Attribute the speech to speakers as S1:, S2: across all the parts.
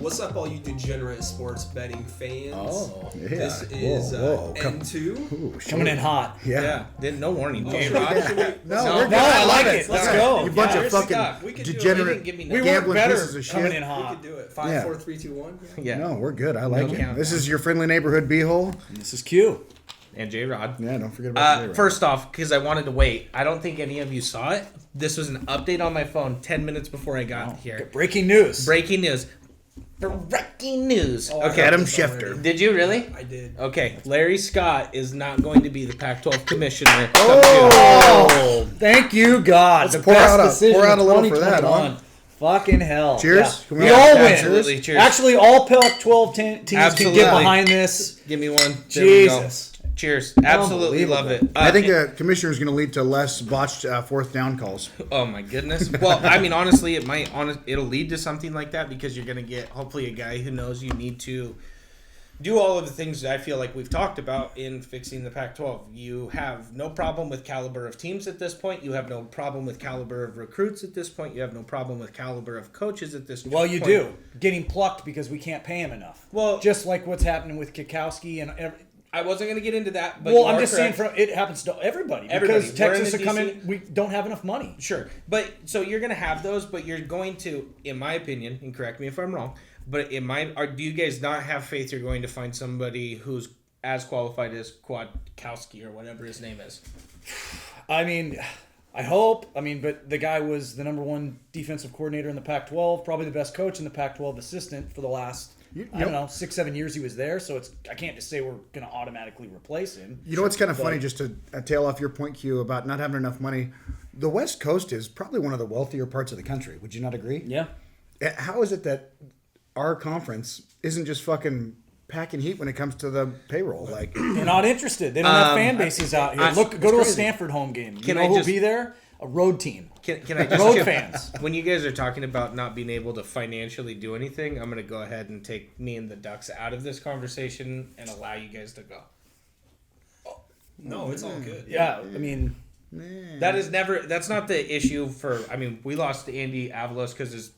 S1: What's up, all you degenerate sports betting fans?
S2: Oh, yeah.
S1: This is N2.
S3: Ooh, coming in hot.
S2: Yeah. Didn't no warning.
S1: J-Rod.
S3: No, I like it. Let's go.
S2: You bunch of fucking
S1: degenerate
S2: gambling pieces of shit.
S3: Coming in hot.
S1: We could do it. 5, 4, 3, 2, 1.
S2: Yeah.
S3: No, we're good. I like it.
S2: countdown.
S3: This is your friendly neighborhood b-hole.
S2: Mm.
S3: This is Q.
S2: And J-Rod.
S3: Yeah, don't forget about J-Rod.
S2: First off, because I wanted to wait, I don't think any of you saw it. This was an update on my phone 10 minutes before I got here.
S3: Breaking news.
S2: Breaking news. Breaking news.
S1: Okay.
S3: Adam Schefter.
S2: Did you really?
S1: I did.
S2: Okay. Larry Scott is not going to be the Pac-12 commissioner.
S3: Oh, thank you, God.
S4: Let's pour out a little for that,
S3: huh? Fucking hell.
S4: Cheers.
S3: Yeah. We all win.
S2: Absolutely. Cheers.
S3: Actually, all Pac-12 teams
S2: Absolutely.
S3: can get behind this.
S2: Give me one. There
S3: Jesus.
S2: we go. Cheers. Absolutely love it.
S3: I think the commissioner is going to lead to less botched fourth down calls.
S2: Oh my goodness. Well, I mean, honestly, it'll lead to something like that because you're going to get hopefully a guy who knows you need to do all of the things that I feel like we've talked about in fixing the Pac-12. You have no problem with caliber of teams at this point. You have no problem with caliber of recruits at this point. You have no problem with caliber of coaches at this point.
S3: Well, you do. Getting plucked because we can't pay him enough.
S2: Well,
S3: just like what's happening with Kikowski and
S2: I wasn't going to get into that, but
S3: I'm just saying it happens to everybody. Because Texas are coming, we don't have enough money.
S2: Sure. But so you're going to have those, but you're going to, in my opinion, and correct me if I'm wrong, but do you guys not have faith you're going to find somebody who's as qualified as Kwiatkowski or whatever his name is?
S3: I mean, I hope. I mean, but the guy was the number one defensive coordinator in the Pac-12, probably the best coach in the Pac-12 assistant for the last, I don't know, 6-7 years he was there. So I can't just say we're going to automatically replace him.
S4: You know what's kind of funny, just to tail off your point, Q, about not having enough money? The West Coast is probably one of the wealthier parts of the country. Would you not agree?
S3: Yeah.
S4: How is it that our conference isn't just fucking packing heat when it comes to the payroll? Like,
S3: they're not interested. They don't have fan bases out here. Go to a Stanford home game. You know who'll be there? A road team.
S2: Can I just
S3: road fans?
S2: When you guys are talking about not being able to financially do anything, I'm going to go ahead and take me and the Ducks out of this conversation and allow you guys to go.
S1: No, it's all good.
S3: Yeah, I mean,
S2: that's not the issue for. I mean, we lost to Andy Avalos because his.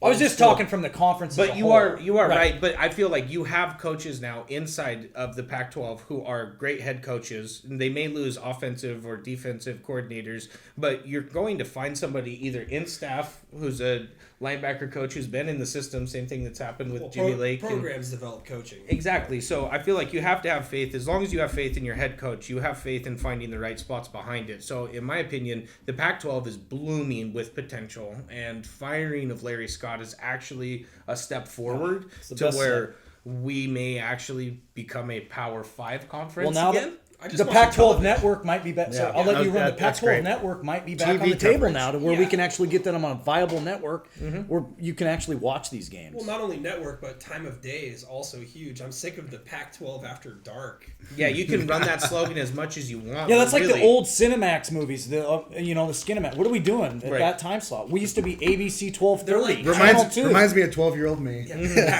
S3: I was just talking from the conference.
S2: But you are right. But I feel like you have coaches now inside of the Pac-12 who are great head coaches. And they may lose offensive or defensive coordinators, but you're going to find somebody either in staff who's a linebacker coach who's been in the system. Same thing that's happened with Jimmy Lake.
S1: Programs develop coaching.
S2: Exactly. So I feel like you have to have faith. As long as you have faith in your head coach, you have faith in finding the right spots behind it. So in my opinion, the Pac-12 is blooming with potential, and firing of Larry Scott is actually a step forward to where we may actually become a Power 5 conference again.
S3: The Pac-12 network might be back. So I'll let you run. The Pac-12 network might be back on the table now to where we can actually get them on a viable network where you can actually watch these games.
S1: Well, not only network, but time of day is also huge. I'm sick of the Pac-12 after dark.
S2: Yeah, you can run that slogan as much as you want.
S3: Yeah, that's like the old Cinemax movies. The Skinemax. What are we doing at that time slot? We used to be ABC 12:30.
S4: Reminds me of 12-year-old me.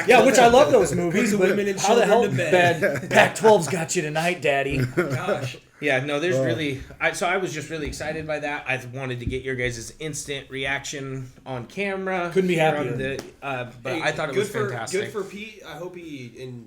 S3: Yeah, which I love those movies. But how the hell bad Pac-12's got you tonight, Daddy?
S1: Gosh.
S2: Yeah, no, there's really... I was just really excited by that. I wanted to get your guys' instant reaction on camera.
S3: Couldn't be happier.
S2: But I thought it was fantastic.
S1: Good for Pete. I hope he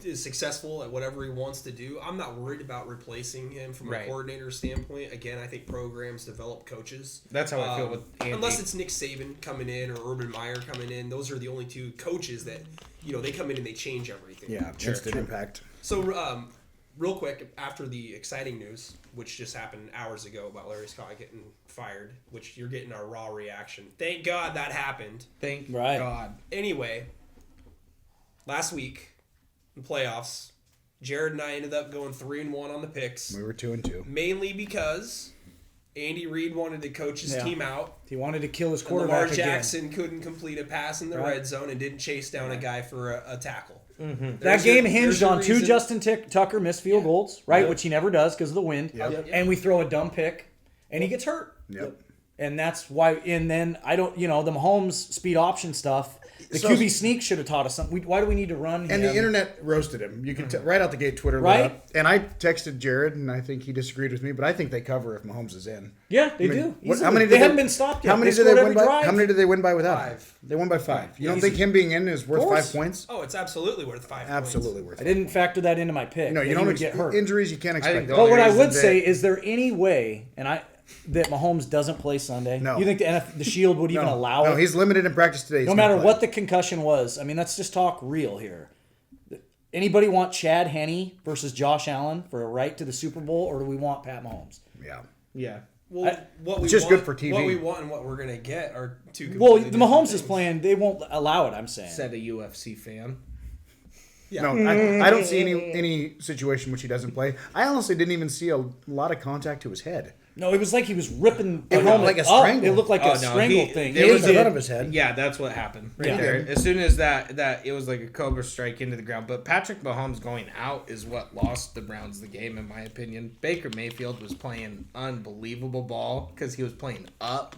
S1: is successful at whatever he wants to do. I'm not worried about replacing him from a coordinator standpoint. Again, I think programs develop coaches.
S2: That's how I feel with Andy.
S1: Unless it's Nick Saban coming in or Urban Meyer coming in. Those are the only two coaches that, they come in and they change everything.
S4: Yeah, instant impact.
S1: So, real quick, after the exciting news, which just happened hours ago about Larry Scott getting fired, which you're getting our raw reaction. Thank God that happened.
S2: Thank God.
S1: Anyway, last week in playoffs, Jared and I ended up going 3-1 on the picks.
S4: We were 2-2.
S1: Mainly because Andy Reid wanted to coach his team out.
S3: He wanted to kill his quarterback
S1: Lamar Jackson couldn't complete a pass in the red zone and didn't chase down a guy for a tackle.
S3: Mm-hmm. That game hinged on two Justin Tucker missed field goals, right? Which he never does because of the wind. And we throw a dumb pick, and he gets hurt.
S4: Yep.
S3: And that's why. And then I don't, the Mahomes speed option stuff. The
S4: So-
S3: QB sneak should have taught us something. Why do we need to run?
S4: And
S3: him?
S4: the internet roasted him. You could right out the gate, Twitter lit
S3: Right?
S4: up. And I texted Jared, and I think he disagreed with me, but I think they cover if Mahomes is in.
S3: Yeah, they
S4: I mean,
S3: do.
S4: what-
S3: Easily.
S4: how many
S3: they
S4: did
S3: haven't been stopped yet.
S4: How many did they
S3: scored
S4: win
S3: every
S4: by?
S3: drive.
S4: How many did they win by without him?
S1: 5.
S4: They won by 5. You don't
S1: Easy.
S4: think him being in is worth
S3: course.
S4: 5 points?
S1: Oh, it's absolutely worth 5
S4: Absolutely
S1: points.
S4: worth
S3: I
S4: it.
S3: didn't factor that into my pick.
S4: No,
S3: that
S4: you
S3: he
S4: don't
S3: would get hurt.
S4: injuries. You can't expect.
S2: think the
S3: But
S2: only
S3: what I
S2: reason
S3: would
S2: that-
S3: say is there any way, that Mahomes doesn't play Sunday?
S4: No.
S3: You think the Shield would even allow
S4: No,
S3: it?
S4: he's limited in practice today. He's
S3: No
S4: gonna
S3: matter
S4: play.
S3: what the concussion was. I mean, let's just talk real here. Anybody want Chad Henne versus Josh Allen for a right to the Super Bowl, or do we want Pat Mahomes?
S4: Yeah.
S2: Yeah.
S1: Well, what we
S4: It's just
S1: want,
S4: good for TV.
S1: What we want and what we're gonna get are two.
S3: Well,
S1: completely
S3: the
S1: different
S3: Mahomes is
S1: things.
S3: playing. They won't allow it. I'm saying.
S2: Said a UFC fan.
S1: Yeah.
S4: No, I don't see any situation which he doesn't play. I honestly didn't even see a lot of contact to his head.
S3: No, it was like he was ripping the
S4: It looked
S3: helmet
S4: like a
S3: up.
S4: strangle.
S3: It looked like a strangle thing.
S2: There
S3: He
S2: was
S4: the
S3: did.
S4: front of his head.
S2: Yeah, that's what happened right
S3: Yeah.
S2: there. As soon as that it was like a cobra strike into the ground. But Patrick Mahomes going out is what lost the Browns the game, in my opinion. Baker Mayfield was playing unbelievable ball because he was playing up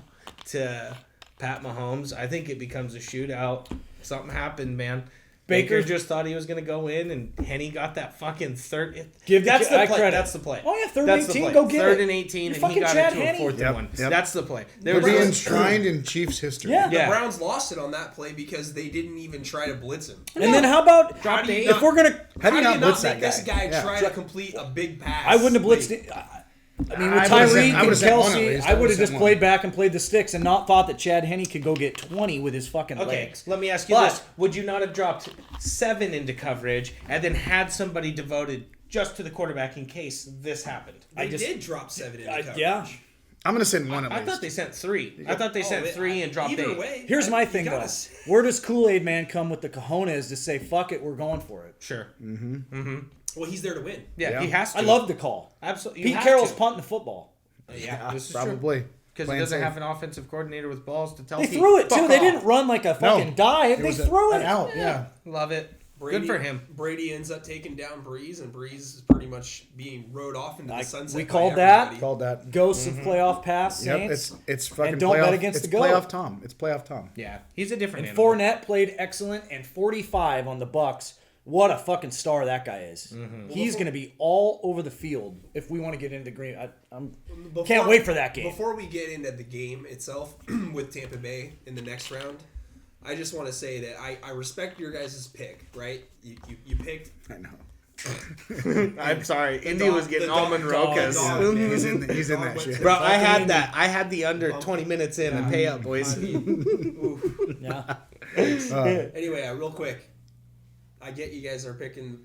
S2: to Pat Mahomes. I think it becomes a shootout. Something happened, man. Baker just thought he was going to go in, and Henny got that fucking third. That's the play.
S3: credit.
S2: That's the play.
S3: Oh, yeah, third
S2: That's
S3: and
S2: the
S3: 18,
S2: play.
S3: go get
S2: Third
S3: it.
S2: and 18,
S3: You're
S2: and he
S3: fucking
S2: got
S3: Chad
S2: it to a
S3: Henne.
S2: 4th
S4: Yep,
S2: and 1.
S4: yep.
S2: That's the play.
S4: They're being enshrined in Chiefs history.
S3: Yeah.
S1: The Browns lost it on that play because they didn't even try to blitz him.
S3: And then how about
S1: How do you
S3: if we're gonna?
S4: How do you not blitz
S1: make
S4: that
S1: this guy
S4: guy?
S1: try to complete a big pass?
S3: I wouldn't have blitzed
S1: Like,
S3: it. I mean, with
S4: I would've
S3: Tyreek
S4: sent- I
S3: and
S4: would've sent one at
S3: Kelsey,
S4: least.
S3: I would have
S4: would've
S3: just
S4: sent
S3: played
S4: one.
S3: back and played the sticks and not thought that Chad Henne could go get 20 with his fucking
S2: Okay,
S3: legs.
S2: let me ask you
S3: But-
S2: this. Would you not have dropped 7 into coverage and then had somebody devoted just to the quarterback in case this happened?
S1: They did drop 7 in coverage.
S3: Yeah.
S4: I'm going to send one at
S2: I
S4: least.
S2: thought they sent 3. I thought they sent 3 and dropped
S1: Either
S2: 8.
S1: way,
S3: Here's my
S1: you
S3: thing
S1: gotta
S3: though.
S1: s-
S3: Where does Kool-Aid Man come with the cojones to say fuck it, we're going for it?
S2: Sure.
S1: Well, he's there to win.
S2: Yeah,
S4: Yeah.
S2: he has to.
S3: I love the call.
S2: Absolutely.
S3: Pete Carroll's punting the football.
S2: Yeah, this is
S4: Probably.
S2: Because he
S4: Playing
S2: doesn't
S4: safe.
S2: have an offensive coordinator with balls to tell
S3: They
S2: Pete,
S3: threw it too.
S2: "Fuck
S3: They
S2: off."
S3: didn't run like a fucking dive. They threw
S4: an
S3: it
S4: out. Yeah.
S2: Love it. Good for him.
S1: Brady ends up taking down Breeze, and Breeze is pretty much being rode off into the sunset.
S3: we
S1: by
S3: called that.
S1: everybody.
S4: Called that.
S3: Ghosts of playoff pass.
S4: Yep.
S3: Saints.
S4: It's fucking
S3: And don't
S4: playoff.
S3: bet against
S4: it's
S3: the goat.
S4: playoff Tom. It's playoff Tom.
S2: Yeah, he's a different
S3: And
S2: animal.
S3: Fournette played excellent, and 45 on the Bucks. What a fucking star that guy is. He's going to be all over the field if we want to get into the green. Can't wait for that game.
S1: Before we get into the game itself with Tampa Bay in the next round, I just want to say that I respect your guys' pick, right? You picked.
S4: I know.
S2: I'm sorry. Indy
S1: dog-
S2: was getting
S1: the dog-
S2: almond
S1: dog-
S2: rokas.
S1: dog, man.
S4: He's in
S1: The dog
S4: that
S1: went
S4: shit.
S1: to
S2: Bro,
S1: the
S2: I
S1: fucking
S2: had
S1: Indy.
S2: that. I had the under 20 minutes in and pay up, boys.
S3: Yeah.
S1: Anyway, real quick, I get you guys are picking,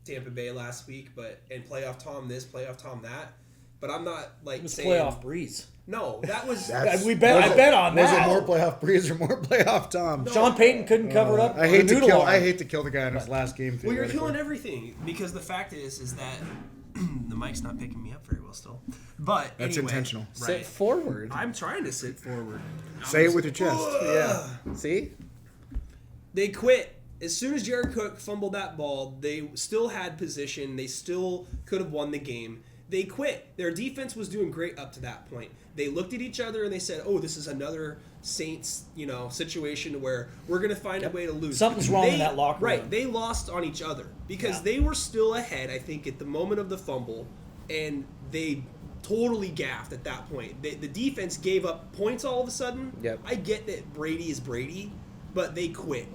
S1: Tampa Bay last week, and playoff Tom this, playoff Tom that, but I'm not like
S3: It was
S1: saying
S3: playoff Breeze.
S1: No, that was
S4: That's-
S3: I bet on
S4: Was
S3: that.
S4: it more playoff Breeze or more playoff Tom?
S3: Sean Payton couldn't cover it up.
S4: I hate
S3: on
S4: to
S3: the noodle
S4: kill.
S3: arm.
S4: I hate to kill the guy in his last game.
S1: Well, you're
S4: theoretically.
S1: killing everything because the fact is that the mic's not picking me up very well still. But
S4: That's
S1: anyway,
S4: intentional.
S2: Sit
S1: Right.
S2: forward.
S1: I'm trying to sit forward.
S4: Say it with your chest.
S2: Yeah. See?
S1: They quit. As soon as Jared Cook fumbled that ball, they still had position. They still could have won the game. They quit. Their defense was doing great up to that point. They looked at each other and they said, "Oh, this is another Saints, situation where we're going to find a way to lose."
S3: Something's wrong in that locker room.
S1: Right. They lost on each other because they were still ahead, I think, at the moment of the fumble, and they totally gaffed at that point. The defense gave up points all of a sudden.
S2: Yep.
S1: I get that Brady is Brady, but they quit.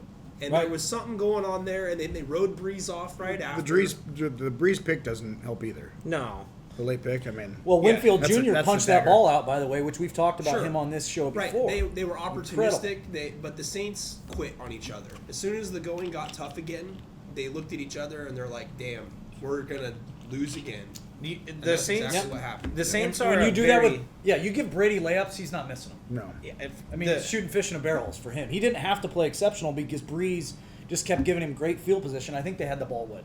S1: And
S3: Right.
S1: there was something going on there, and then they rode Breeze off right after.
S4: The Breeze pick doesn't help either.
S2: No.
S4: The late pick. I mean.
S3: Well, Winfield
S4: That's a-
S3: Jr.
S4: that's a
S3: punched that
S4: dagger.
S3: ball out, by the way, which we've talked about
S1: Sure.
S3: him on this show
S1: Right,
S3: before.
S1: they were opportunistic. But the Saints quit on each other. As soon as the going got tough again, they looked at each other and they're like, "Damn, we're gonna lose again."
S2: The
S1: that's
S2: Saints.
S1: exactly what happened.
S2: The Saints
S3: When
S2: are
S3: you do
S2: very,
S3: that with, you give Brady layups, he's not missing them.
S4: No.
S2: Yeah,
S3: I mean, it's shooting fish in a barrels for him. He didn't have to play exceptional because Breeze just kept giving him great field position. I think they had the ball,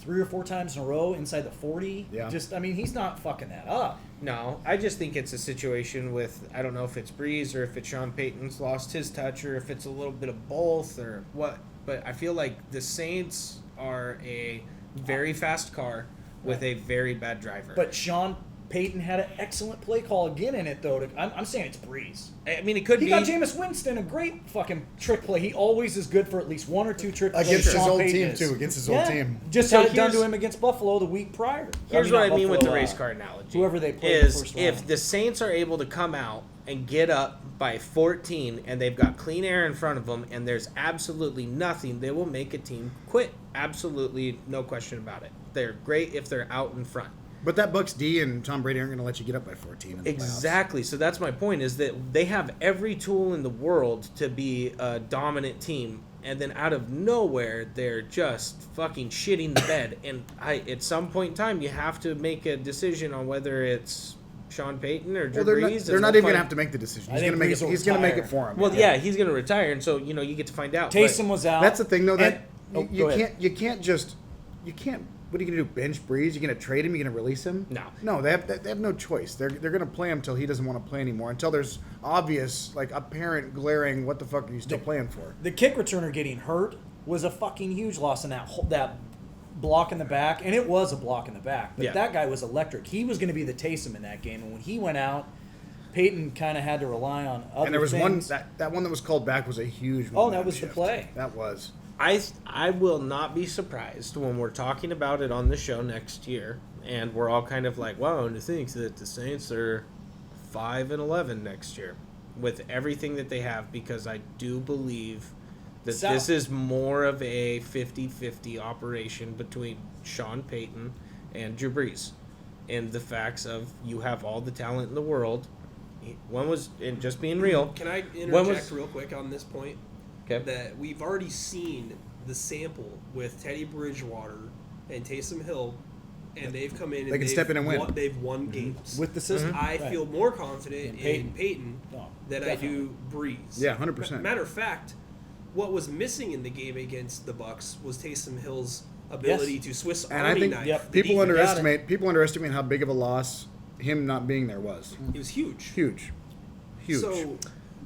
S3: 3 or 4 times in a row inside the 40?
S4: Yeah.
S3: He's not fucking that up.
S2: No, I just think it's a situation with, I don't know if it's Breeze or if it's Sean Payton's lost his touch or if it's a little bit of both or what. But I feel like the Saints are a very fast car with a very bad driver.
S3: But Sean Peyton had an excellent play call again in it, though. I'm saying it's Breeze.
S2: I mean, it could
S3: He
S2: be.
S3: got Jameis Winston a great fucking trick play. He always is good for at least one or two trick plays.
S4: Against his
S3: Sean
S4: old
S3: Payton
S4: team,
S3: is.
S4: too. Against his old team.
S3: Just
S2: So
S3: had it done to
S2: here's-
S3: him against Buffalo the week prior.
S2: Here's
S3: not
S2: what I mean with
S3: Buffalo,
S2: the race car analogy.
S3: whoever they played
S2: is
S3: the first
S2: if
S3: round.
S2: the Saints are able to come out and get up by 14 and they've got clean air in front of them and there's absolutely nothing, they will make a team quit. Absolutely no question about it. They're great if they're out in front.
S4: But that Bucks D and Tom Brady aren't going to let you get up by 14 in the playoffs.
S2: Exactly. So that's my point, is that they have every tool in the world to be a dominant team, and then out of nowhere, they're just fucking shitting the bed. And at some point in time, you have to make a decision on whether it's Sean Payton or Drew
S4: Well,
S2: Brees.
S4: they're not even going to have to make the decision. He's
S3: I
S4: going to
S3: think
S4: make it.
S3: Brees will
S4: He's going to make it
S3: retire.
S4: for him.
S2: Well, yeah, he's going to retire, and so you get to find out.
S3: Taysom was out.
S4: That's the thing, though. That
S3: And-
S4: you
S3: go ahead.
S4: can't. What are you going to do? Bench Breeze? You're going to trade him? You're going to release him? No. They have no choice. They're going to play him until he doesn't want to play anymore. Until there's obvious, like apparent, glaring. What the fuck are you still playing for?
S3: The kick returner getting hurt was a fucking huge loss in that block in the back, and it was a block in the back. But
S2: Yeah.
S3: that guy was electric. He was going to be the Taysom in that game, and when he went out, Peyton kind of had to rely on other
S4: And there was
S3: things.
S4: that one that was called back was a huge.
S3: Oh,
S4: momentum
S3: that was the
S4: shift.
S3: play.
S4: That was.
S2: I will not be surprised when we're talking about it on the show next year, and we're all kind of like, wow, and to think that the Saints are 5-11 next year with everything that they have, because I do believe that this is more of a 50-50 operation between Sean Payton and Drew Brees, and the facts of you have all the talent in the world. One was, and just being real.
S1: Can I interject real quick on this point?
S2: Okay.
S1: That we've already seen the sample with Teddy Bridgewater and Taysom Hill, and they've come in and
S4: They can step in and win.
S1: They've won games.
S3: with the system.
S1: I
S3: Right.
S1: feel more confident
S3: In
S1: in Peyton
S3: Oh,
S1: than
S3: definitely.
S1: I do Breeze.
S4: Yeah, 100%.
S1: Matter of fact, what was missing in the game against the Bucks was Taysom Hill's ability to Swiss
S4: And I
S1: Army
S4: think
S1: knife.
S3: Yep.
S1: the
S4: people
S1: defense.
S4: underestimate how big of a loss him not being there was.
S1: It was huge.
S4: Huge.
S1: So,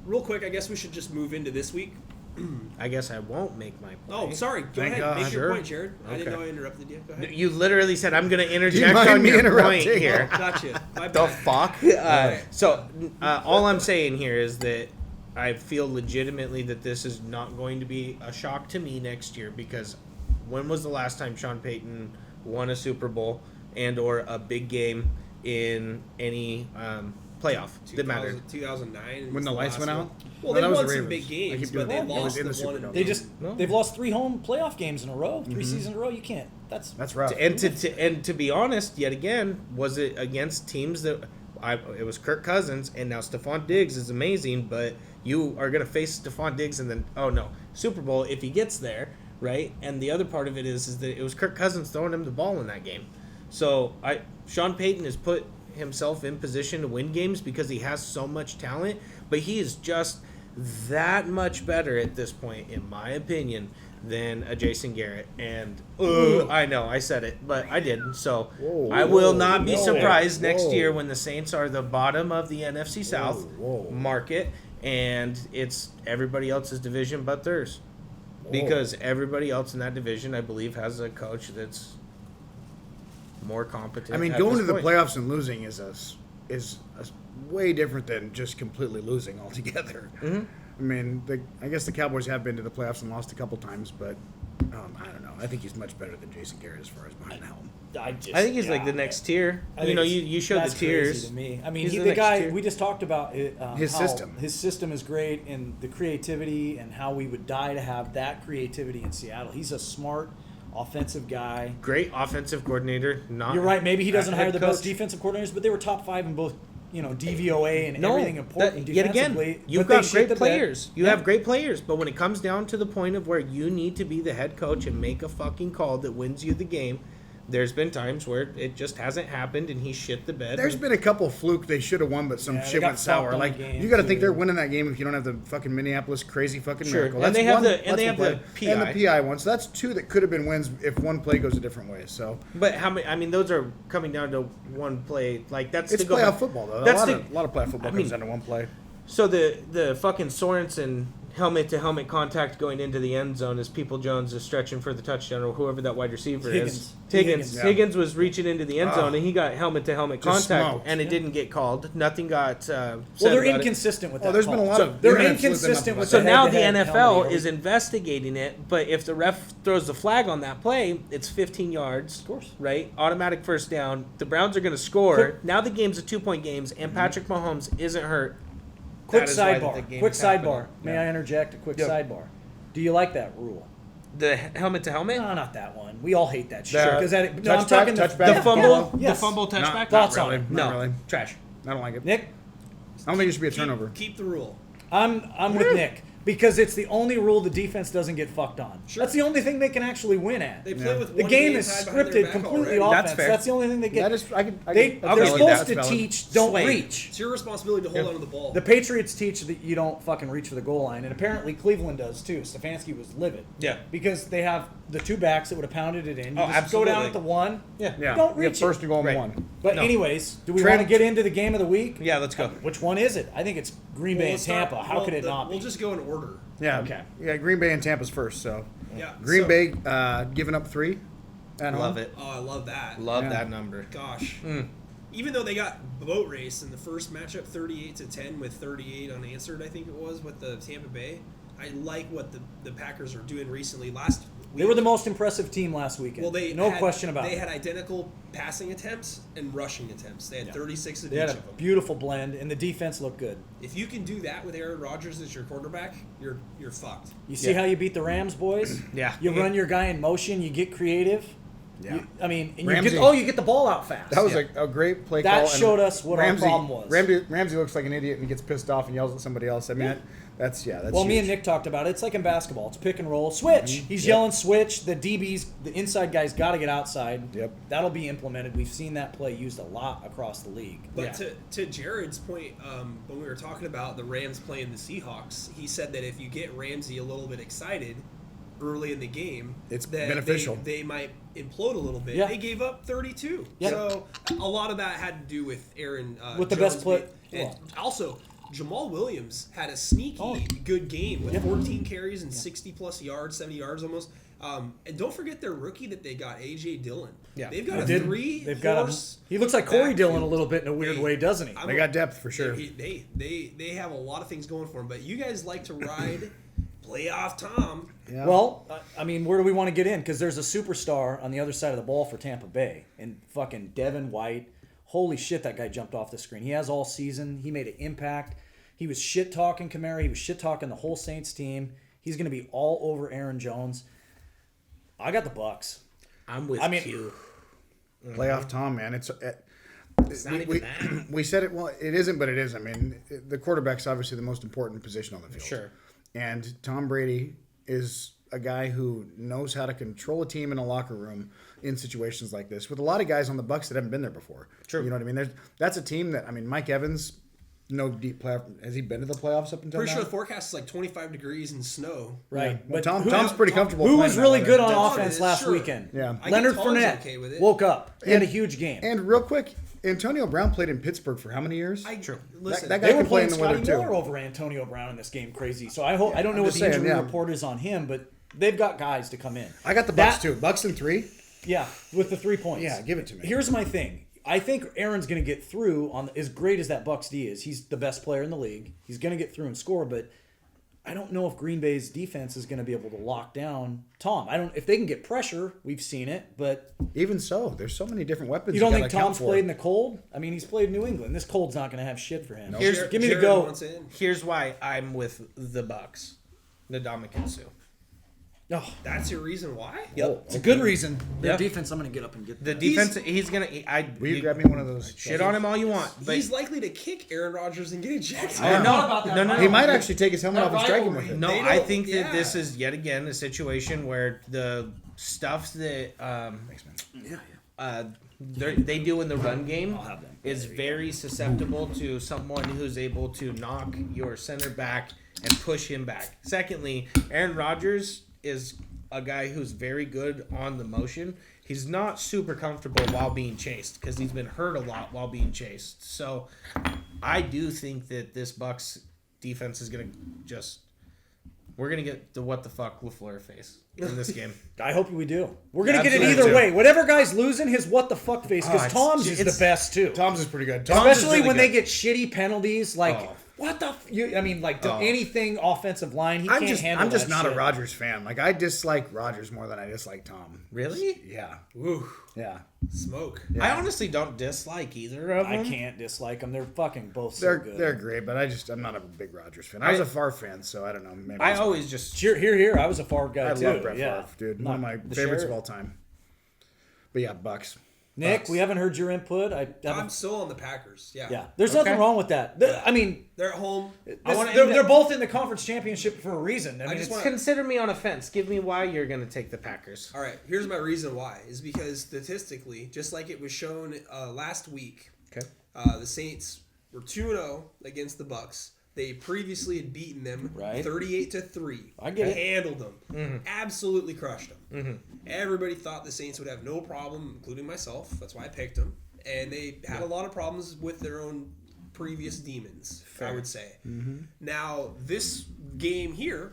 S1: real quick, I guess we should just move into this week.
S2: I guess I won't make my
S1: Oh,
S2: point.
S1: sorry. Go
S4: Thank
S1: ahead.
S4: God.
S1: Make your
S2: Sure.
S1: point, Jared. I didn't
S2: Okay.
S1: know I interrupted you. Go ahead.
S2: You literally said I'm going to
S4: Do you
S2: interject
S4: mind
S2: on
S4: me
S2: your point
S4: interrupting?
S2: here.
S1: Gotcha. My
S2: The
S1: bad.
S2: fuck? So, all I'm saying here is that I feel legitimately that this is not going to be a shock to me next year, because when was the last time Sean Payton won a Super Bowl and or a big game in any playoff that mattered?
S1: 2009.
S4: When the lights went out?
S1: Well,
S4: No,
S1: they
S4: that was
S1: won
S4: the
S1: some
S4: Ravens.
S1: big
S4: I
S1: games,
S4: keep doing
S1: but they
S4: that. It was
S1: lost
S4: in
S1: the
S4: the
S1: one.
S4: Superdome.
S3: They just
S2: No.
S3: they've lost 3 home playoff games in a row, 3 seasons in a row. You can't.
S4: That's rough.
S2: And to be honest, yet again, was it against teams that it was Kirk Cousins, and now Stephon Diggs is amazing, but you are going to face Stephon Diggs and then, oh no, Super Bowl if he gets there, right? And the other part of it is that it was Kirk Cousins throwing him the ball in that game. So Sean Payton has put himself in position to win games because he has so much talent, but he is just that much better at this point, in my opinion, than a Jason Garrett. And I know I said it, but I didn't. So
S4: Whoa,
S2: I will
S4: whoa,
S2: not be
S4: whoa,
S2: surprised next
S4: whoa.
S2: year when the Saints are the bottom of the NFC South
S4: whoa.
S2: market, and it's everybody else's division but theirs. Because everybody else in that division, I believe, has a coach that's more competent.
S4: I mean,
S2: at
S4: going
S2: this
S4: to the
S2: point.
S4: playoffs and losing is way different than just completely losing altogether.
S2: Mhm.
S4: I mean, I guess the Cowboys have been to the playoffs and lost a couple times, but I don't know. I think he's much better than Jason Garrett as far as behind the helm.
S2: I think he's like the next tier. You showed the
S3: that's crazy
S2: tiers.
S3: to me. I mean,
S2: He's
S3: he,
S2: the
S3: the
S2: next
S3: guy
S2: tier.
S3: we just talked about
S4: His
S3: how
S4: system.
S3: His system is great, and the creativity, and how we would die to have that creativity in Seattle. He's a smart, offensive guy.
S2: Great offensive coordinator. Not
S3: You're right. Maybe he doesn't
S2: head
S3: hire the best
S2: coach.
S3: defensive coordinators, but they were top 5 in both, DVOA and
S2: No,
S3: everything important
S2: yet again,
S3: defensively.
S2: you've
S3: but they
S2: got
S3: shit
S2: great
S3: the bed.
S2: players. You
S3: Yeah.
S2: have great players, but when it comes down to the point of where you need to be the head coach and make a fucking call that wins you the game, there's been times where it just hasn't happened and he shit the bed.
S4: There's been a couple fluke they should have won, but some
S3: Yeah, they
S4: shit
S3: got
S4: went sour.
S3: fucked on
S4: Like
S3: the game,
S4: you got to think
S3: too.
S4: they're winning that game if you don't have the fucking Minneapolis crazy fucking
S2: Sure.
S4: miracle.
S2: And
S4: That's
S2: they have
S4: one,
S2: the- and
S4: that's
S2: they
S4: one
S2: have the
S4: play. And the
S2: PI.
S4: PI one. So that's 2 that could have been wins if one play goes a different way. So
S2: But how many? I mean, those are coming down to one play. Like that's
S4: it's
S2: to go
S4: playoff
S2: back-
S4: football though.
S2: That's
S4: A lot of playoff football
S2: I mean,
S4: comes down to one play.
S2: So the fucking Sorensen helmet-to-helmet contact going into the end zone as People-Jones is stretching for the touchdown, or whoever that wide receiver is.
S3: Higgins.
S4: Yeah.
S2: Higgins was reaching into the end zone, and he got helmet-to-helmet
S4: Just
S2: contact,
S4: smoked.
S2: and it didn't get called. Nothing got said
S3: Well, they're
S2: about it.
S3: inconsistent with that.
S4: there's been a lot
S3: call.
S4: of
S3: They're
S4: units
S3: inconsistent with
S2: So
S3: the
S2: now the
S3: head-to-head
S2: NFL
S3: helmet.
S2: is investigating it, but if the ref throws the flag on that play, it's 15 yards.
S3: Of course.
S2: Right? Automatic first down. The Browns are going to score.
S3: Quick-
S2: Now the game's a 2-point game, and Patrick Mahomes isn't hurt.
S3: Quick
S2: That is why the
S3: sidebar.
S2: game
S3: Quick
S2: is
S3: sidebar.
S2: happening.
S3: May I interject a quick
S4: Yep.
S3: sidebar? Do you like that rule?
S2: The helmet-to-helmet?
S3: No, not that one. We all hate that shit.
S4: The
S3: Because I'm
S4: touchback-
S3: talking
S4: touchback
S2: The fumble?
S3: Yes.
S2: The fumble touchback?
S4: Not
S3: Thoughts
S4: really.
S3: on it?
S2: No.
S4: Not really.
S2: Trash.
S4: I don't like it.
S3: Nick,
S4: I don't think it should be a turnover.
S1: Keep the rule.
S3: I'm with Nick because it's the only rule the defense doesn't get fucked on.
S1: Sure.
S3: It's the only thing they can actually win at.
S1: They play with
S3: The
S1: one
S3: game
S1: hand
S3: is
S1: tied behind their
S3: scripted
S1: back
S3: completely
S1: already.
S3: offense.
S2: fair.
S3: That's the only thing they get.
S4: That is, I can,
S3: they're
S4: valid.
S3: supposed
S4: That's
S3: to
S4: valid.
S3: teach don't
S2: Sway.
S3: reach.
S1: It's your responsibility to hold on to the ball.
S3: The Patriots teach that you don't fucking reach for the goal line, and apparently Cleveland does too. Stefanski was livid.
S2: Yeah.
S3: Because they have the two backs that would have pounded it in. You
S2: Oh,
S3: just go down
S2: absolutely.
S3: at the one.
S2: Yeah.
S4: Yeah.
S3: Don't
S4: You have
S3: reach
S4: first
S3: it.
S4: and goal and
S2: Right.
S4: one.
S3: But
S2: No.
S3: anyways, do we
S4: Trent-
S3: want to get into the game of the week?
S2: Yeah, let's go.
S3: Which one is it? I think it's Green Bay and
S1: let's start-
S3: Tampa. How
S1: well,
S3: could it not be?
S1: We'll just go in order.
S4: Yeah.
S3: Okay.
S4: Yeah. Green Bay and Tampa's first. So
S1: Yeah.
S4: Green
S1: so-
S4: Bay giving up 3. At
S2: Love
S4: home.
S2: it.
S1: Oh, I love that.
S2: Love
S4: Yeah.
S2: that number.
S1: Gosh.
S2: Mm.
S1: Even though they got boat race in the first matchup 38-10 with 38 unanswered, I think it was, with the Tampa Bay. I like what the Packers are doing recently. Last week,
S3: They were the most impressive team last weekend.
S1: well,
S3: no
S1: had,
S3: question about
S1: They
S3: it.
S1: had identical passing attempts and rushing attempts. They had
S3: Yeah.
S1: 36 of
S3: They
S1: each
S3: had a
S1: of them.
S3: beautiful blend, and the defense looked good.
S1: If you can do that with Aaron Rodgers as your quarterback, you're fucked.
S3: You see
S2: Yeah.
S3: how you beat the Rams, boys?
S2: Yeah.
S3: You run your guy in motion. You get creative.
S4: Yeah.
S3: And you
S4: Ramsey-
S3: get the ball out fast.
S4: That was
S2: Yeah.
S4: a great play
S3: That
S4: call. and
S3: showed us what our problem was.
S4: Ramsey looks like an idiot and he gets pissed off and yells at somebody else. I mean, that's
S3: Well, me and
S4: huge.
S3: Nick talked about it. It's like in basketball. It's pick and roll. Switch. He's yelling switch. The DBs, the inside guys got to get outside.
S4: Yep.
S3: That'll be implemented. We've seen that play used a lot across the league.
S1: But to Jared's point, when we were talking about the Rams playing the Seahawks, he said that if you get Ramsey a little bit excited early in the game,
S4: It's
S1: that
S4: beneficial.
S1: They might implode a little bit.
S3: Yeah.
S1: They gave up 32.
S3: Yeah.
S1: So a lot of that had to do with Aaron
S3: With the
S1: Jones
S3: best play-
S1: being- and
S3: well.
S1: also, Jamal Williams had a sneaky good game with 14 carries and 60-plus yards, 70 yards almost. And don't forget their rookie that they got, A.J. Dillon.
S2: Yeah.
S1: They've got
S3: They've got
S1: three-horse
S3: He looks like Corey Dillon a
S1: backfield.
S3: little bit in a weird way, doesn't he?
S4: They got depth for sure.
S1: They have a lot of things going for them, but you guys like to ride playoff Tom.
S4: Yeah.
S3: Well, I mean, where do we want to get in? Because there's a superstar on the other side of the ball for Tampa Bay, and fucking Devin White. Holy shit, that guy jumped off the screen. He has all season. He made an impact. He was shit talking Kamara. He was shit talking the whole Saints team. He's going to be all over Aaron Jones. I got the Bucks.
S2: I'm with
S3: I mean-
S2: you.
S4: Playoff Tom, man. It's
S2: not even that.
S4: we said it. Well, it isn't, but it is. I mean, the quarterback's obviously the most important position on the field.
S2: Sure.
S4: And Tom Brady is a guy who knows how to control a team in a locker room in situations like this. With a lot of guys on the Bucs that haven't been there before.
S2: True.
S4: You know what I mean? That's a team that, I mean, Mike Evans, no deep playoff. Has he been to the playoffs up until
S1: Pretty
S4: now?
S1: sure the forecast is like 25 degrees and snow.
S3: Right.
S4: Well,
S3: But
S4: Tom's pretty comfortable.
S3: who
S4: playing
S3: was
S4: that
S3: really
S4: way.
S3: good on
S1: Tom
S3: offense
S1: is,
S3: last
S1: sure.
S3: weekend?
S4: Yeah.
S1: I
S3: Leonard
S1: get Tom's
S3: Fournette
S1: okay with it.
S3: woke up. He had a huge game.
S4: And real quick, Antonio Brown played in Pittsburgh for how many years?
S1: Listen,
S4: That guy
S3: They were
S4: can play in
S3: playing
S4: the weather
S3: Scotty
S4: too.
S3: Miller over Antonio Brown in this game. Crazy. So I hope I don't know
S4: I'm
S3: what the
S4: just saying,
S3: injury
S4: yeah.
S3: report is on him, but they've got guys to come in.
S4: I got the Bucks
S3: That-
S4: too. Bucks in 3.
S3: Yeah, with the 3 points.
S4: Yeah, give it to me.
S3: Here's my thing. I think Aaron's going to get through on as great as that Bucks D is. He's the best player in the league. He's going to get through and score, but I don't know if Green Bay's defense is going to be able to lock down Tom. If they can get pressure, we've seen it, but
S4: Even so, there's so many different weapons.
S3: you don't think
S4: gotta account
S3: Tom's
S4: for.
S3: played in the cold? I mean, he's played in New England. This cold's not going to have shit for him.
S2: Here's-
S3: Give me the
S1: Jared
S3: go.
S1: wants in.
S2: Here's why I'm with the Bucks. The Ndamukong Suh.
S3: Oh,
S1: That's your reason why?
S2: Yep.
S3: it's a good reason. Their
S2: Yeah.
S3: defense, I'm going to get up and get
S2: The
S3: that.
S2: defense, he's gonna.
S4: Will you grab me one of those?
S2: Shit on him all you want, but
S1: He's likely to kick Aaron Rodgers and get ejected.
S2: no.
S4: He might actually take his helmet
S3: That
S4: off and strike him with
S3: rivalry.
S4: it.
S2: No,
S1: They
S2: I
S1: don't-
S2: think that
S1: yeah.
S2: this is yet again a situation where the stuff that they do in the run game
S3: I'll have them.
S2: is very susceptible to someone who's able to knock your center back and push him back. Secondly, Aaron Rodgers is a guy who's very good on the motion. He's not super comfortable while being chased because he's been hurt a lot while being chased. So I do think that this Bucks defense is going to just We're going to get the what the fuck LaFleur face in this game.
S3: I hope we do. We're going to get it
S2: Absolutely
S3: either
S2: too.
S3: way. Whatever guy's losing, his what the fuck face, because Tom's is the best too.
S4: Tom's is pretty good.
S3: Especially
S2: really
S3: when
S2: good.
S3: they get shitty penalties, like what the? Anything offensive line, he can't handle.
S4: I'm just
S3: that
S4: not
S3: shit.
S4: a Rodgers fan. Like I dislike Rodgers more than I dislike Tom.
S2: Really?
S4: Yeah.
S1: Woo.
S4: Yeah.
S1: Smoke.
S2: I honestly don't dislike either of them.
S3: I can't dislike them. They're fucking both so
S4: They're
S3: good.
S4: they're great, but I'm not a big Rodgers fan. I was a Favre fan, so I don't know. Maybe
S2: I
S4: it's-
S2: always just...
S3: Here. I was a Favre guy
S4: I
S3: too.
S4: love Brett
S3: yeah.
S4: Favre, dude.
S3: Not
S4: One of my
S3: the
S4: favorites
S3: sheriff.
S4: of all time. But yeah, Bucks.
S3: Nick,
S4: Bucks.
S3: we haven't heard your input.
S1: I'm still on the Packers. Yeah.
S3: Yeah, there's nothing wrong with that. I mean,
S1: They're at home.
S3: they're both in the conference championship for a reason. I mean,
S1: just
S3: it's,
S1: wanna-
S2: Consider me on a fence. Give me why you're going to take the Packers.
S1: All right, here's my reason why. Is because statistically, just like it was shown last week,
S2: Okay.
S1: the Saints were 2-0 against the Bucks. They previously had beaten them
S3: Right.
S1: 38-3.
S3: I get it.
S1: Handled them. Absolutely crushed them. Everybody thought the Saints would have no problem, including myself. That's why I picked them. And they had a lot of problems with their own previous demons, I would say. Now, this game here,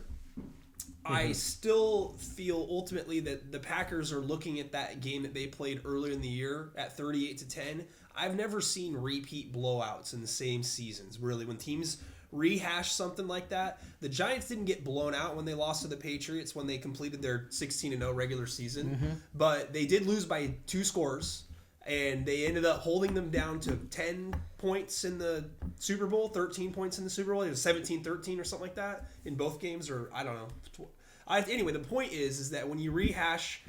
S1: I still feel ultimately that the Packers are looking at that game that they played earlier in the year at 38-10. I've never seen repeat blowouts in the same seasons, really. When teams rehash something like that, the Giants didn't get blown out when they lost to the Patriots when they completed their 16-0 regular season, but they did lose by 2 scores. And they ended up holding them down to 10 points in the Super Bowl, 13 points in the Super Bowl. It was 17-13 or something like that in both games, or I don't know. Anyway, the point is that when you rehash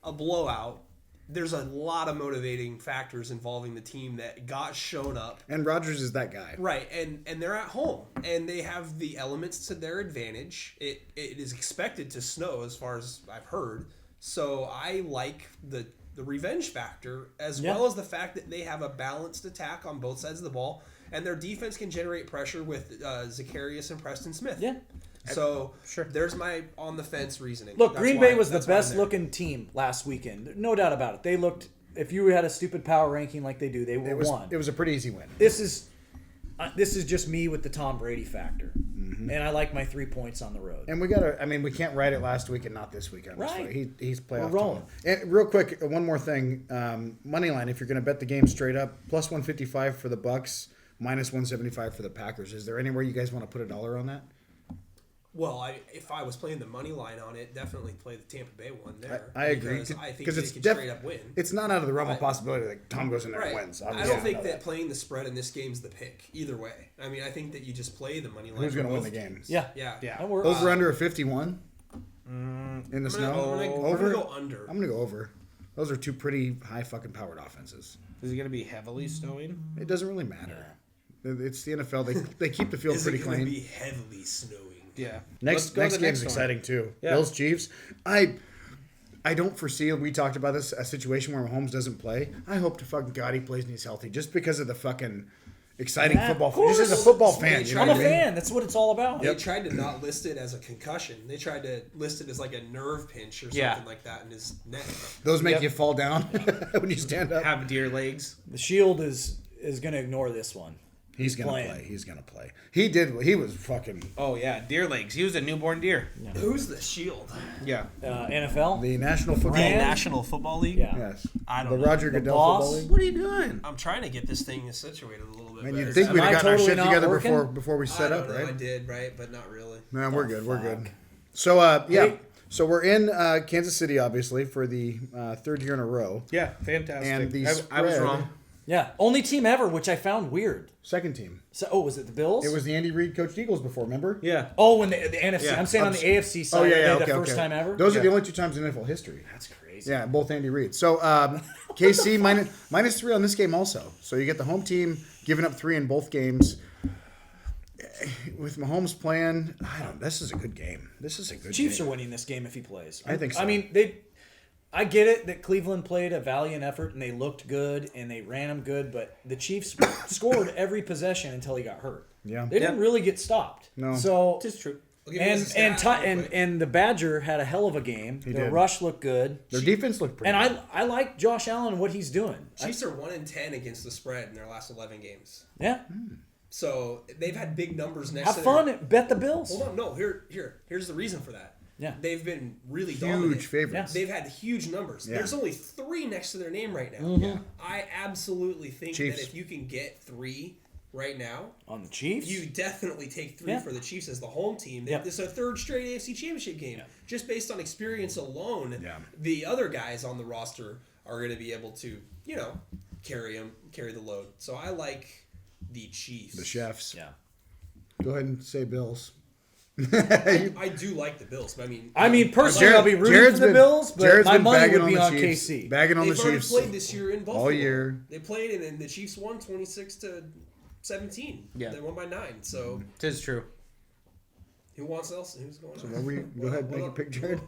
S1: a blowout, there's a lot of motivating factors involving the team that got shown up.
S4: And Rodgers is that guy.
S1: Right, and they're at home, and they have the elements to their advantage. It is expected to snow, as far as I've heard. So I like the revenge factor, as well as the fact that they have a balanced attack on both sides of the ball, and their defense can generate pressure with Zacharias and Preston Smith.
S3: Yeah.
S1: So there's my on the fence reasoning.
S3: Look,
S1: That's
S3: Green
S1: why-
S3: Bay was the
S1: that's why I'm
S3: best
S1: there.
S3: looking team last weekend. No doubt about it. They looked. If you had a stupid power ranking like they do, they were one.
S4: It was a pretty easy win.
S3: This is just me with the Tom Brady factor, and I like my 3 points on the road.
S4: And we gotta. I mean, we can't write it last week and not this week.
S3: Right.
S4: He's playoff.
S3: We're rolling.
S4: time. And real quick, one more thing. Money line. If you're gonna bet the game straight up, plus 155 for the Bucks, minus 175 for the Packers. Is there anywhere you guys want to put a dollar on that?
S1: Well, if I was playing the money line on it, definitely play the Tampa Bay one there.
S4: I agree.
S1: Because I think
S4: Because
S1: they
S4: it's
S1: could straight up win.
S4: It's not out of the realm of possibility that Tom goes in there and
S1: Right.
S4: wins.
S1: I
S4: Obviously.
S1: don't think that playing the spread in this game's the pick either way. I mean, I think that you just play the money line.
S4: Who's
S1: for
S4: going to win
S1: both
S4: the game?
S1: teams.
S3: Yeah.
S1: Yeah.
S3: That works.
S4: Over under a 51 in the snow.
S1: I'm gonna go under.
S4: I'm going to go over. Those are two pretty high fucking powered offenses.
S2: Is it going to be heavily snowing?
S4: It doesn't really matter. It's the NFL. They keep the field
S1: Is
S4: pretty
S1: it going to
S4: clean.
S1: be heavily snowing?
S2: Yeah.
S4: Next
S2: Let's go to the
S4: game's
S2: next one.
S4: exciting too.
S2: Yeah.
S4: Bills Chiefs. I don't foresee. We talked about this, a situation where Mahomes doesn't play. I hope to fucking God he plays and he's healthy, just because of the fucking exciting
S3: Yeah,
S4: football.
S3: of course.
S4: Just as a football fan, you know
S3: I'm
S4: what
S3: a
S4: I mean?
S3: fan. That's what it's all about.
S1: They tried to not list it as a concussion. They tried to list it as like a nerve pinch or something like that in his neck.
S4: Those make you fall down when you stand up.
S2: Have deer legs.
S3: The Shield is going to ignore this one.
S4: He's gonna
S3: playing.
S4: play. He's gonna play. He did. He was fucking
S2: Oh, yeah. Deer legs. He was a newborn deer.
S1: Who's the Shield?
S2: Yeah.
S3: NFL.
S4: the National Football.
S3: Brand?
S1: National Football League?
S3: Yeah.
S4: Yes.
S1: I don't
S4: the
S1: know.
S4: Roger
S3: The
S4: Goodell
S3: boss?
S4: Football League.
S2: What are you doing?
S1: I'm trying to get this thing situated a little bit
S4: Man,
S1: better.
S4: you'd think
S3: Am
S4: we'd
S3: I
S4: have gotten
S3: totally
S4: our shit
S3: not
S4: together
S3: working?
S4: before we set
S1: I
S4: up,
S1: don't know,
S4: right?
S1: I did, right? But not really.
S4: No, we're good. We're
S3: fuck.
S4: good. So, yeah.
S3: Hey.
S4: So we're in Kansas City, obviously, for the third year in a row.
S2: Yeah. Fantastic.
S4: And the
S2: I was
S4: spread-
S2: wrong.
S3: Yeah. Only team ever, which I found weird.
S4: Second team.
S3: So, was it the Bills?
S4: It was the Andy Reid coached Eagles before, remember?
S2: Yeah.
S3: Oh, when the NFC.
S2: Yeah.
S3: I'm saying on the AFC side.
S4: Oh, yeah, yeah.
S3: the
S4: Okay,
S3: first
S4: okay.
S3: time ever.
S4: Those are the
S2: Yeah.
S4: only two times in NFL history.
S3: That's crazy.
S4: Yeah, both Andy Reid. So KC minus 3 on this game also. So you get the home team giving up 3 in both games. With Mahomes playing, this is a good game. This is a good
S3: Chiefs
S4: game.
S3: are winning this game if he plays.
S4: I think so.
S3: I mean, I get it that Cleveland played a valiant effort and they looked good and they ran them good, but the Chiefs scored every possession until he got hurt.
S4: Yeah.
S3: They didn't really get stopped.
S4: No.
S3: So
S2: It's true.
S1: I'll give you guys a stat real quick.
S3: and the Badger had a hell of a game. Their
S4: did.
S3: rush looked good.
S4: Their defense looked pretty
S3: And
S4: good.
S3: I like Josh Allen and what he's doing.
S1: Chiefs are 1-10 against the spread in their last 11 games.
S3: Yeah.
S1: So they've had big numbers next
S3: Have
S1: to
S3: fun. Bet the Bills.
S1: Hold on, no. Here's the reason for that.
S3: Yeah.
S1: They've been really dominant.
S4: Huge favorites.
S1: They've had huge numbers.
S4: Yeah.
S1: There's only 3 next to their name right now.
S3: Mm-hmm.
S1: Yeah. I absolutely think
S4: Chiefs.
S1: that if you can get 3 right now,
S3: On the Chiefs?
S1: you definitely take 3
S3: Yeah.
S1: for the Chiefs as the home team.
S3: Yep.
S1: This is a 3rd straight AFC Championship game.
S3: Yeah.
S1: Just based on experience alone,
S4: Yeah.
S1: the other guys on the roster are going to be able to, carry the load. So I like the Chiefs.
S4: The Chefs.
S3: Yeah.
S4: Go ahead and say Bills.
S1: I do like the Bills, but
S3: Personally,
S4: Jared-
S3: I'll be rooting
S4: Jared's
S3: for the
S4: been-
S3: Bills, but
S4: Jared's
S3: my
S4: been
S3: money
S4: bagging
S3: would be
S4: the
S3: on
S4: Chiefs.
S3: KC.
S4: Bagging on
S1: they've
S4: the
S1: already
S4: Chiefs
S1: played this year in Buffalo.
S4: all year.
S1: They played and the Chiefs won 26-17.
S2: Yeah.
S1: They won by 9. So
S2: It is true.
S1: who's going
S4: So
S1: on?
S4: what were you, go ahead, make a pick, Jared.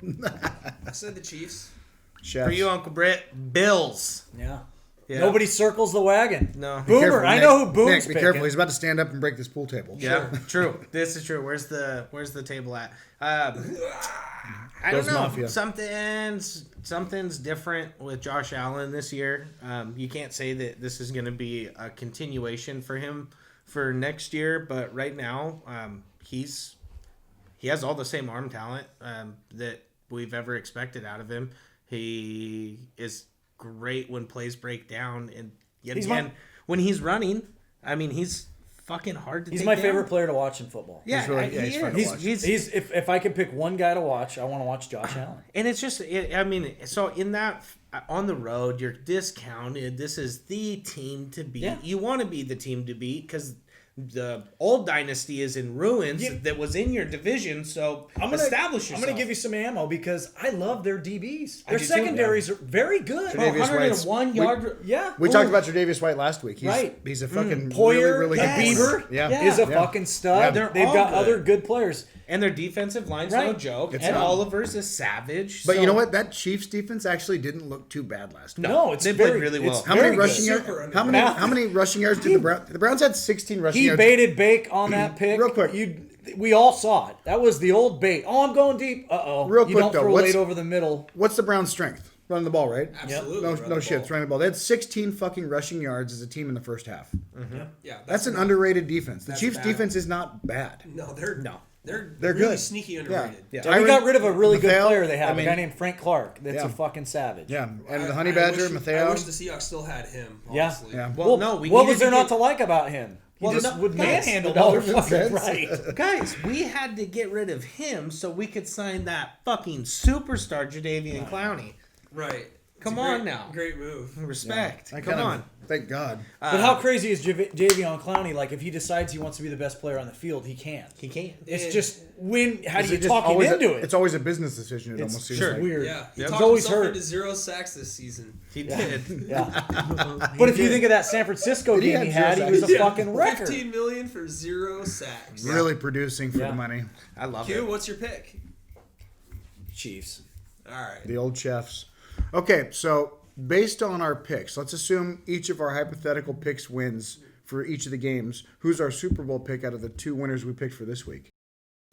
S1: I said the Chiefs.
S4: Chefs.
S2: For you, Uncle Britt, Bills.
S3: Yeah.
S2: Yeah.
S3: Nobody circles the wagon.
S2: No.
S4: Be
S3: Boomer.
S4: careful,
S3: I
S4: Nick.
S3: know who Boomer's
S4: Nick, be
S3: picking.
S4: careful. He's about to stand up and break this pool table.
S2: Yeah, true. This is true. Where's the table at? I don't
S4: Bills
S2: know.
S4: Mafia.
S2: Something's different with Josh Allen this year. You can't say that this is going to be a continuation for him for next year, but right now he has all the same arm talent that we've ever expected out of him. He is great when plays break down, and yet again, when he's running, he's fucking hard to
S3: He's
S2: take
S3: my
S2: down.
S3: favorite player to watch in football.
S2: Yeah,
S4: He's really-
S2: he
S4: yeah, he's fun to
S2: is.
S4: watch.
S3: He's if I could pick one guy to watch, I want to watch Josh Allen.
S2: And it's just, so in that, on the road, you're discounted. This is the team to beat.
S3: Yeah.
S2: You want to be the team to beat because the old dynasty is in ruins that was in your division. So establish yourself.
S3: I'm going to give you some ammo because I love their DBs. Their
S2: do too.
S3: secondaries are very good.
S4: Tre'Davious White's-
S2: 101 yard.
S3: Yeah.
S4: We talked about Tre'Davious White last week. He's,
S3: Right.
S4: He's a fucking
S3: Poirier,
S4: really, really
S3: and
S4: good
S3: Bieber
S4: player. Yeah.
S3: is a
S4: Yeah.
S3: fucking stud.
S2: They're
S3: They've
S2: all
S3: got
S2: good.
S3: other good players.
S2: And their defensive line's
S3: Right.
S2: no joke.
S4: It's
S2: And
S4: not.
S2: Oliver's a savage.
S4: But
S2: so-
S4: you know what? That Chiefs defense actually didn't look too bad last week.
S3: No, it's
S2: they
S3: very,
S2: played really well.
S3: it's
S4: How many
S3: very
S4: rushing
S3: good.
S4: yards?
S1: Super
S4: How many rushing yards did the Browns? The Browns had 16 rushing
S3: He
S4: yards.
S3: baited Bake on that pick.
S4: Real quick.
S3: We all saw it. That was the old bait. Oh, I'm going deep. Uh-oh.
S4: Real
S3: You
S4: quick,
S3: don't
S4: though,
S3: throw
S4: what's-
S3: late over the middle.
S4: What's the Browns' strength? Running the ball, right?
S1: Absolutely.
S4: No,
S1: run
S4: no
S1: the
S4: shit.
S1: ball.
S4: It's running the ball. They had 16 fucking rushing yards as a team in the first half.
S1: Yeah,
S4: That's an underrated defense. The
S1: that's
S4: Chiefs'
S1: bad.
S4: defense is not bad.
S1: No, they're
S4: They're
S1: really
S4: good.
S1: sneaky
S4: Yeah.
S1: underrated.
S4: Yeah.
S3: Yeah, we got rid of a really good
S4: Mateo,
S3: player they have.
S4: I mean-
S3: a guy named Frank Clark. That's
S4: Yeah.
S3: a fucking savage.
S4: Yeah, and
S1: I-
S4: the Honey
S1: I
S4: Badger,
S1: wish-
S4: Mateo.
S1: I wish the Seahawks still had him.
S3: Yeah.
S1: Honestly.
S4: Yeah.
S2: Well, no, we
S3: what
S2: needed
S3: was there
S2: to
S3: not
S2: get-
S3: to like about him? He
S2: Well,
S3: just
S2: no,
S3: would
S2: guys,
S3: manhandle
S4: it all
S3: motherfuckers.
S4: makes
S3: Right.
S2: Guys, we had to get rid of him so we could sign that fucking superstar Jadeveon Clowney.
S1: Right.
S2: Come
S1: It's a
S2: on
S1: great-
S2: now.
S1: Great move.
S2: Respect.
S4: I
S2: Come
S4: kind of-
S2: on.
S4: Thank God.
S3: But how crazy is Jadeveon Clowney? Like, if he decides he wants to be the best player on the field, he can.
S2: He can't.
S3: It's
S1: Yeah.
S3: just how do
S4: Is
S3: you
S4: it just
S3: talk him
S4: always
S3: into it?
S4: It's always a business decision. It
S3: It's
S4: almost seems
S2: sure.
S4: like.
S3: weird.
S1: Yeah. He
S2: Yep.
S1: talked
S3: always
S1: himself
S3: hurt.
S1: into 0 sacks this season.
S2: He did.
S3: Yeah. But if you think of that San Francisco
S4: Did he
S3: game
S4: have
S3: he
S4: zero
S3: had, he
S4: sacks?
S3: was a
S4: Yeah.
S3: fucking record.
S1: $15 million for 0 sacks.
S4: Really producing for
S3: Yeah.
S4: the money.
S2: I love
S1: Q,
S2: it.
S1: what's your pick?
S3: Chiefs.
S1: All right.
S4: The old chefs. Okay, so based on our picks, let's assume each of our hypothetical picks wins for each of the games. Who's our Super Bowl pick out of the 2 winners we picked for this week?